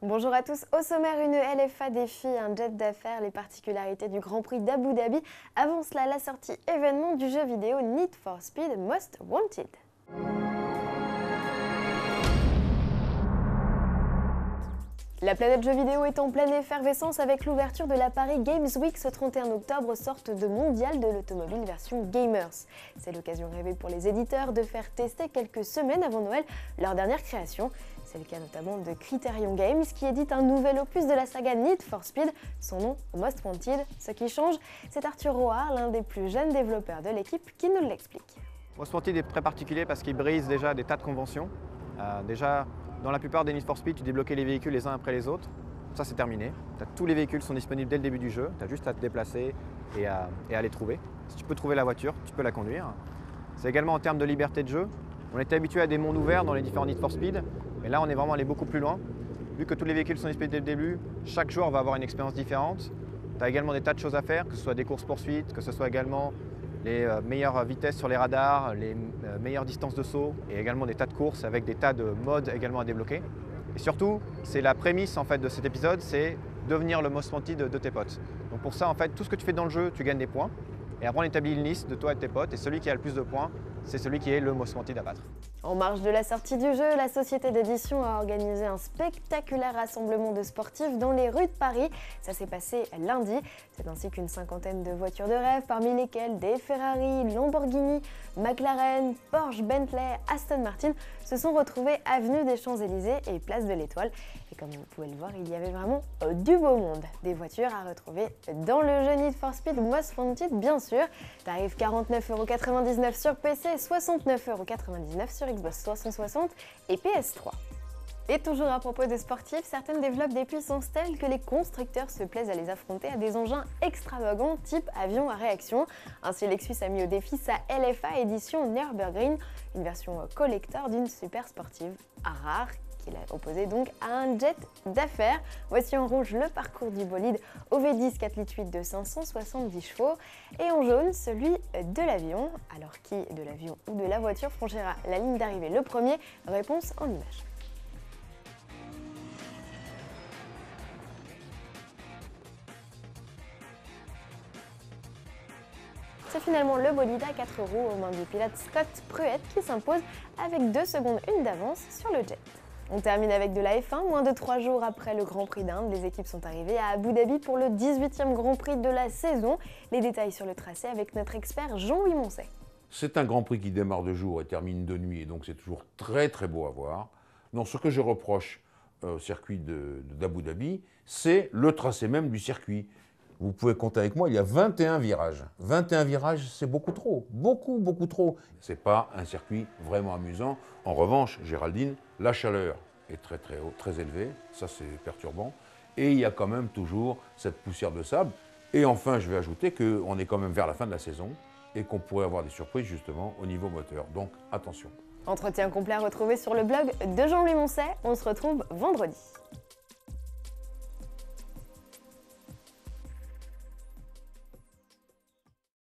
Bonjour à tous, au sommaire une LFA défie un jet d'affaires, les particularités du Grand Prix d'Abu Dhabi. Avant cela, la sortie événement du jeu vidéo Need for Speed Most Wanted. La planète jeux vidéo est en pleine effervescence avec l'ouverture de la Paris Games Week ce 31 octobre, sorte de mondial de l'automobile version gamers. C'est l'occasion rêvée pour les éditeurs de faire tester quelques semaines avant Noël leur dernière création. C'est le cas notamment de Criterion Games qui édite un nouvel opus de la saga Need for Speed, son nom Most Wanted. Ce qui change, c'est Arthur Rohar, l'un des plus jeunes développeurs de l'équipe, qui nous l'explique. Most Wanted est très particulier parce qu'il brise déjà des tas de conventions. Dans la plupart des Need for Speed, tu débloquais les véhicules les uns après les autres. Ça, c'est terminé. Tous les véhicules sont disponibles dès le début du jeu. Tu as juste à te déplacer et à les trouver. Si tu peux trouver la voiture, tu peux la conduire. C'est également en termes de liberté de jeu. On était habitué à des mondes ouverts dans les différents Need for Speed. Mais là, on est vraiment allé beaucoup plus loin. Vu que tous les véhicules sont disponibles dès le début, chaque joueur va avoir une expérience différente. Tu as également des tas de choses à faire, que ce soit des courses-poursuites, que ce soit également les meilleures vitesses sur les radars, les meilleures distances de saut et également des tas de courses avec des tas de modes également à débloquer. Et surtout, c'est la prémisse en fait de cet épisode, c'est devenir le Most Wanted de tes potes. Donc pour ça, en fait, tout ce que tu fais dans le jeu, tu gagnes des points. Et après, on établit une liste de toi et de tes potes et celui qui a le plus de points, c'est celui qui est le Most Wanted à battre. En marge de la sortie du jeu, la société d'édition a organisé un spectaculaire rassemblement de sportifs dans les rues de Paris. Ça s'est passé lundi. C'est ainsi qu'une cinquantaine de voitures de rêve, parmi lesquelles des Ferrari, Lamborghini, McLaren, Porsche, Bentley, Aston Martin, se sont retrouvés avenue des Champs-Élysées et place de l'Étoile. Et comme vous pouvez le voir, il y avait vraiment du beau monde. Des voitures à retrouver dans le jeu Need for Speed Most Wanted, bien sûr. Tarif 49,99 € sur PC, 69,99 € sur Xbox 360 et PS3. Et toujours à propos de sportifs, certaines développent des puissances telles que les constructeurs se plaisent à les affronter à des engins extravagants type avion à réaction. Ainsi, Lexus a mis au défi sa LFA édition Nürburgring, une version collector d'une super sportive rare qu'il a opposé donc à un jet d'affaires. Voici en rouge le parcours du bolide au V10 4,8 litres de 570 chevaux et en jaune celui de l'avion. Alors qui de l'avion ou de la voiture franchira la ligne d'arrivée le premier? Réponse en images. C'est finalement le bolide à 4 roues aux mains du pilote Scott Pruett qui s'impose avec 2 secondes 1 d'avance sur le jet. On termine avec de la F1, moins de 3 jours après le Grand Prix d'Inde, les équipes sont arrivées à Abu Dhabi pour le 18e Grand Prix de la saison. Les détails sur le tracé avec notre expert Jean-Louis Moncey. C'est un Grand Prix qui démarre de jour et termine de nuit, et donc c'est toujours très très beau à voir. Non, ce que je reproche au circuit d'Abu Dhabi, c'est le tracé même du circuit. Vous pouvez compter avec moi, il y a 21 virages. 21 virages, c'est beaucoup trop, beaucoup trop. C'est pas un circuit vraiment amusant. En revanche, Géraldine, la chaleur est très très haute, très élevée, ça c'est perturbant. Et il y a quand même toujours cette poussière de sable. Et enfin, je vais ajouter qu'on est quand même vers la fin de la saison et qu'on pourrait avoir des surprises justement au niveau moteur. Donc attention. Entretien complet à retrouver sur le blog de Jean-Louis Moncey. On se retrouve vendredi.